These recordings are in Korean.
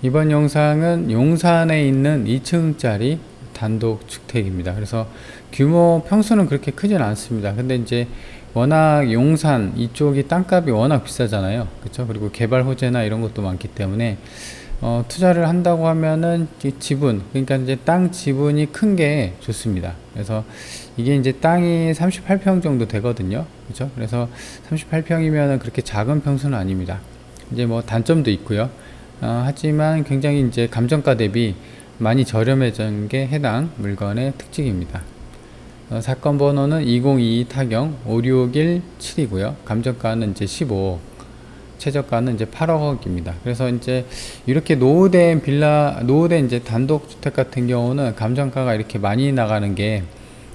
이번 영상은 용산에 있는 2층짜리 단독주택입니다. 그래서 규모 평수는 그렇게 크진 않습니다. 근데 이제 워낙 용산 이쪽이 땅값이 워낙 비싸잖아요. 그렇죠? 그리고 개발 호재나 이런 것도 많기 때문에 투자를 한다고 하면은 지분, 그러니까 이제 땅 지분이 큰 게 좋습니다. 그래서 이게 이제 땅이 38평 정도 되거든요. 그렇죠? 그래서 38평이면은 그렇게 작은 평수는 아닙니다. 이제 뭐 단점도 있고요. 하지만 굉장히 이제 감정가 대비 많이 저렴해진 게 해당 물건의 특징입니다. 사건 번호는 2022 타경 5617이고요. 감정가는 이제 15억, 최저가는 이제 8억입니다. 그래서 이제 이렇게 노후된 노후된 이제 단독주택 같은 경우는 감정가가 이렇게 많이 나가는 게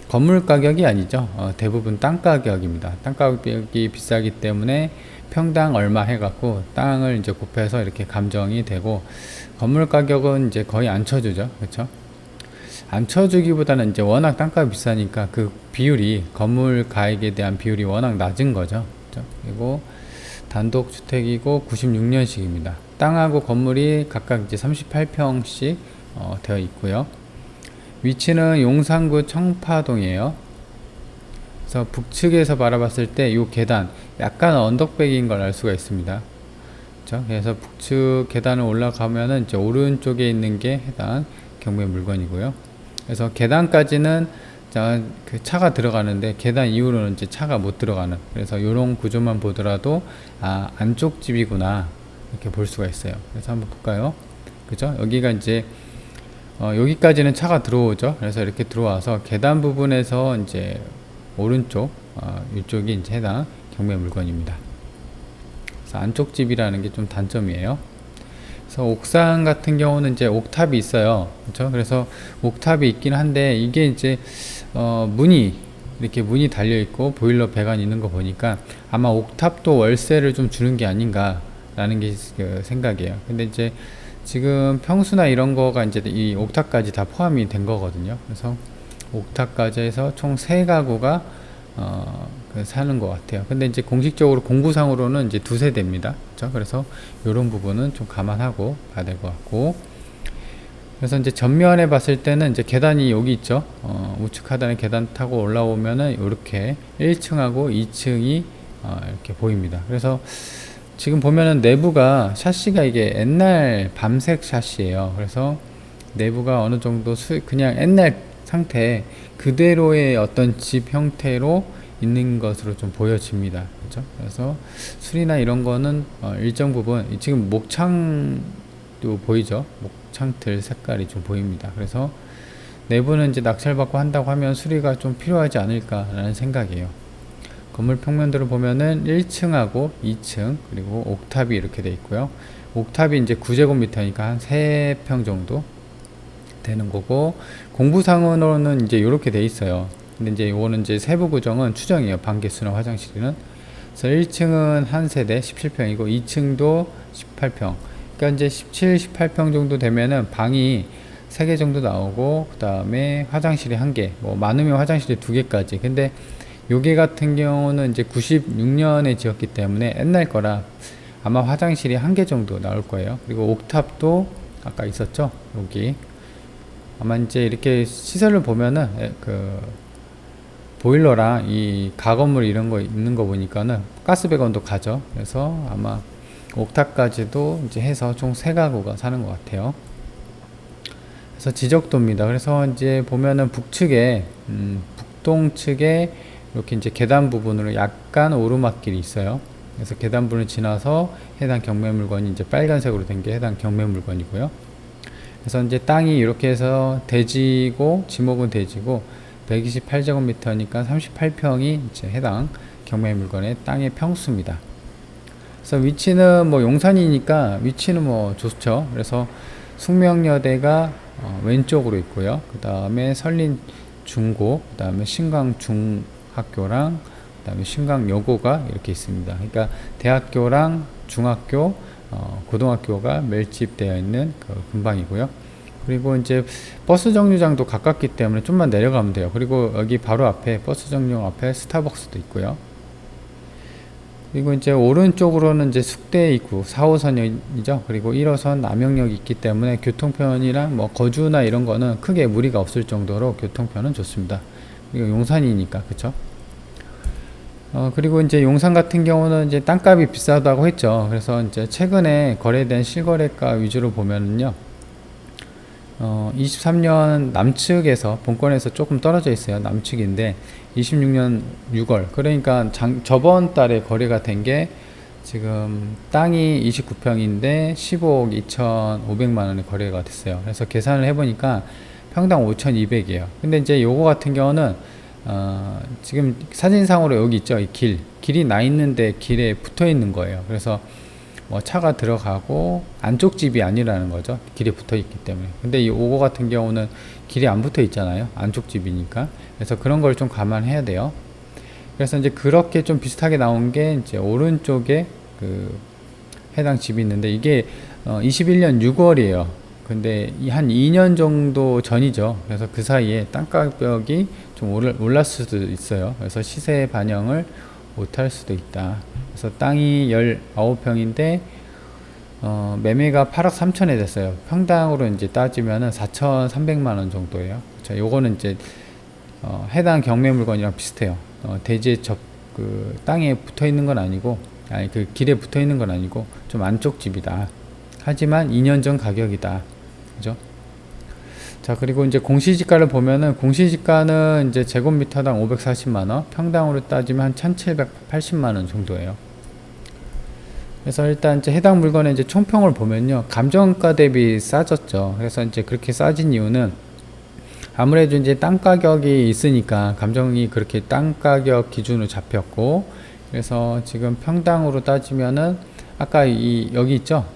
건물 가격이 아니죠. 대부분 땅 가격입니다. 땅 가격이 비싸기 때문에 평당 얼마 해갖고 땅을 이제 곱해서 이렇게 감정이 되고, 건물 가격은 이제 거의 안 쳐주죠. 그렇죠? 안 쳐주기보다는 이제 워낙 땅값이 비싸니까 그 비율이, 건물 가액에 대한 비율이 워낙 낮은 거죠. 그렇죠? 그리고 단독주택이고 96년식입니다. 땅하고 건물이 각각 이제 38평씩 되어 있고요. 위치는 용산구 청파동이에요. 그래서 북측에서 바라봤을 때 이 계단 약간 언덕백인 걸 알 수가 있습니다. 그렇죠? 그래서 북측 계단을 올라가면은 이제 오른쪽에 있는 게 해당 경매 물건이고요. 그래서 계단까지는 그 차가 들어가는데 계단 이후로는 이제 차가 못 들어가는, 그래서 이런 구조만 보더라도 안쪽 집이구나 이렇게 볼 수가 있어요. 그래서 한번 볼까요? 그죠? 여기가 이제 여기까지는 차가 들어오죠. 그래서 이렇게 들어와서 계단 부분에서 이제 오른쪽 이쪽이 이제 해당 경매 물건입니다. 그래서 안쪽 집이라는 게 좀 단점이에요. 그래서 옥상 같은 경우는 이제 옥탑이 있어요. 그렇죠? 그래서 옥탑이 있긴 한데 이게 이제 이렇게 문이 달려 있고 보일러 배관이 있는 거 보니까 아마 옥탑도 월세를 좀 주는 게 아닌가라는 게 그 생각이에요. 근데 이제 지금 평수나 이런 거가 이제 이 옥탑까지 다 포함이 된 거거든요. 그래서 옥탑까지 해서 총 3가구가 사는 것 같아요. 근데 이제 공식적으로 공구상으로는 이제 2세대입니다. 그렇죠? 그래서 이런 부분은 좀 감안하고 봐야 될 것 같고, 그래서 이제 전면에 봤을 때는 이제 계단이 여기 있죠. 우측 하단에 계단 타고 올라오면은 이렇게 1층하고 2층이 이렇게 보입니다. 그래서 지금 보면은 내부가 샤시가 이게 옛날 밤색 샤시예요. 그래서 내부가 어느 정도 그냥 옛날 상태 그대로의 어떤 집 형태로 있는 것으로 좀 보여집니다. 그렇죠? 그래서 수리나 이런 거는 일정 부분, 지금 목창도 보이죠? 목창틀 색깔이 좀 보입니다. 그래서 내부는 이제 낙찰받고 한다고 하면 수리가 좀 필요하지 않을까라는 생각이에요. 건물 평면도를 보면은 1층하고 2층 그리고 옥탑이 이렇게 돼 있고요. 옥탑이 이제 9제곱미터니까 한 3평 정도 되는 거고, 공부상으로는 이제 이렇게 돼 있어요. 근데 이제 이거는 이제 세부 구정은 추정이에요. 방 개수나 화장실은. 그래서 1층은 한 세대 17평이고 2층도 18평. 그러니까 이제 17, 18평 정도 되면은 방이 3개 정도 나오고, 그 다음에 화장실이 1개, 뭐 많으면 화장실이 2개까지. 근데 요게 같은 경우는 이제 96년에 지었기 때문에 옛날 거라 아마 화장실이 1개 정도 나올 거예요. 그리고 옥탑도 아까 있었죠? 여기. 아마 이제 이렇게 시설을 보면은 그 보일러랑 이 가건물 이런 거 있는 거 보니까는 가스 배관도 가죠. 그래서 아마 옥탑까지도 이제 해서 총 3가구가 사는 것 같아요. 그래서 지적도입니다. 그래서 이제 보면은 북측에 북동 측에 이렇게 이제 계단 부분으로 약간 오르막길이 있어요. 그래서 계단 부분을 지나서 해당 경매 물건이 이제 빨간색으로 된 게 해당 경매 물건이고요. 그래서 이제 땅이 이렇게 해서 대지고, 지목은 대지고 128제곱미터니까 38평이 이제 해당 경매 물건의 땅의 평수입니다. 그래서 위치는 뭐 용산이니까 위치는 뭐 좋죠. 그래서 숙명여대가 왼쪽으로 있고요. 그 다음에 설린중고, 그 다음에 신강중학교랑 그 다음에 신강여고가 이렇게 있습니다. 그러니까 대학교랑 중학교, 고등학교가 밀집되어 있는 그 근방이고요. 그리고 이제 버스 정류장도 가깝기 때문에 좀만 내려가면 돼요. 그리고 여기 바로 앞에 버스 정류장 앞에 스타벅스도 있고요. 그리고 이제 오른쪽으로는 이제 숙대 입구 4호선이죠. 그리고 1호선 남영역이 있기 때문에 교통편이랑 뭐 거주나 이런 거는 크게 무리가 없을 정도로 교통편은 좋습니다. 이거 용산이니까, 그쵸? 그리고 이제 용산 같은 경우는 이제 땅값이 비싸다고 했죠. 그래서 이제 최근에 거래된 실거래가 위주로 보면은요, 23년 남측에서 본권에서 조금 떨어져 있어요. 남측인데 26년 6월, 그러니까 저번 달에 거래가 된 게 지금 땅이 29평인데 15억 2,500만 원에 거래가 됐어요. 그래서 계산을 해보니까 평당 5,200이에요. 근데 이제 요거 같은 경우는 지금 사진상으로 여기 있죠. 이 길이 나 있는데 길에 붙어 있는 거예요. 그래서 뭐 차가 들어가고 안쪽 집이 아니라는 거죠. 길에 붙어 있기 때문에. 근데 이 오거 같은 경우는 길이 안 붙어 있잖아요. 안쪽 집이니까. 그래서 그런 걸 좀 감안해야 돼요. 그래서 이제 그렇게 좀 비슷하게 나온 게 이제 오른쪽에 그 해당 집이 있는데 이게 21년 6월이에요. 근데 한 2년 정도 전이죠. 그래서 그 사이에 땅가격이 좀 올랐을 수도 있어요. 그래서 시세 반영을 못할 수도 있다. 그래서 땅이 19평인데 매매가 8억 3천에 됐어요. 평당으로 이제 따지면은 4,300만 원 정도예요. 자, 요거는 이제 해당 경매 물건이랑 비슷해요. 대지에 그 땅에 붙어 있는 건 아니고, 아니 그 길에 붙어 있는 건 아니고 좀 안쪽 집이다. 하지만 2년 전 가격이다. 그죠? 자, 그리고 이제 공시지가를 보면은 공시지가는 이제 제곱미터당 540만 원, 평당으로 따지면 한 1,780만 원 정도예요. 그래서 일단 이제 해당 물건의 이제 총평을 보면요, 감정가 대비 싸졌죠. 그래서 이제 그렇게 싸진 이유는 아무래도 이제 땅 가격이 있으니까 감정이 그렇게 땅 가격 기준으로 잡혔고, 그래서 지금 평당으로 따지면은 아까 여기 있죠.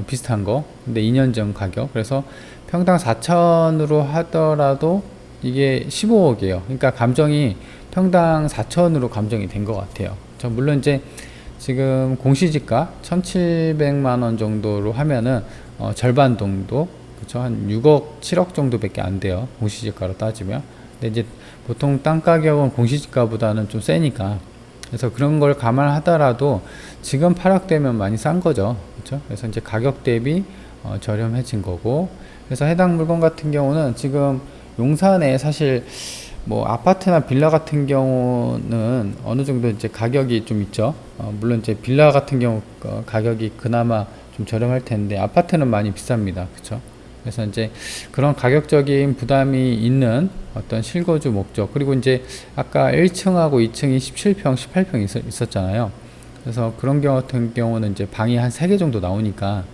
비슷한 거. 근데 2년 전 가격. 그래서 평당 4천으로 하더라도 이게 15억이에요. 그러니까 감정이 평당 4천으로 감정이 된 것 같아요. 물론 이제 지금 공시지가 1,700만 원 정도로 하면은 절반 정도, 그쵸? 한 6억, 7억 정도밖에 안 돼요. 공시지가로 따지면. 근데 이제 보통 땅 가격은 공시지가보다는 좀 세니까. 그래서 그런 걸 감안하더라도 지금 8억 되면 많이 싼 거죠. 그렇죠? 그래서 이제 가격 대비 저렴해진 거고. 그래서 해당 물건 같은 경우는 지금 용산에 사실 뭐 아파트나 빌라 같은 경우는 어느 정도 이제 가격이 좀 있죠. 물론 이제 빌라 같은 경우 가격이 그나마 좀 저렴할 텐데 아파트는 많이 비쌉니다. 그렇죠? 그래서 이제 그런 가격적인 부담이 있는 어떤 실거주 목적, 그리고 이제 아까 1층하고 2층이 17평, 18평 있었잖아요. 그래서 그런 경우 같은 경우는 이제 방이 한 3개 정도 나오니까,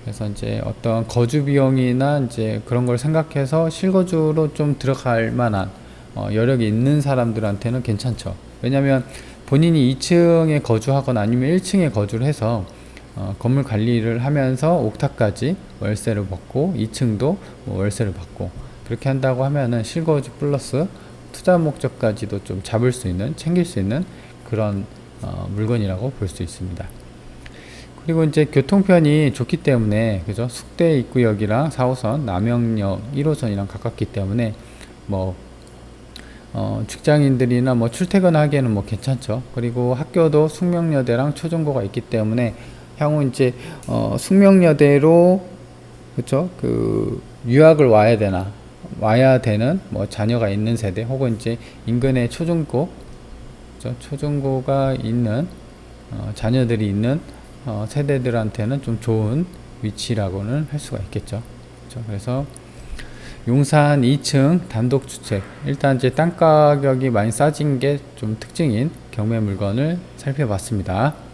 그래서 이제 어떤 거주 비용이나 이제 그런 걸 생각해서 실거주로 좀 들어갈 만한 여력이 있는 사람들한테는 괜찮죠. 왜냐면 본인이 2층에 거주하거나 아니면 1층에 거주를 해서 건물 관리를 하면서 옥탑까지 월세를 받고 2층도 뭐 월세를 받고 그렇게 한다고 하면은 실거주 플러스 투자 목적까지도 좀 잡을 수 있는, 챙길 수 있는 그런 물건이라고 볼 수 있습니다. 그리고 이제 교통편이 좋기 때문에, 그죠? 숙대 입구역이랑 4호선, 남영역 1호선이랑 가깝기 때문에 뭐 직장인들이나 뭐 출퇴근하기에는 뭐 괜찮죠. 그리고 학교도 숙명여대랑 초중고가 있기 때문에 향후 이제 숙명여대로, 그쵸, 그 유학을 와야 되는 뭐 자녀가 있는 세대, 혹은 이제 인근에 초중고, 그쵸? 초중고가 있는 자녀들이 있는 세대들한테는 좀 좋은 위치라고는 할 수가 있겠죠. 그쵸? 그래서 용산 2층 단독주택, 일단 이제 땅 가격이 많이 싸진 게 좀 특징인 경매 물건을 살펴봤습니다.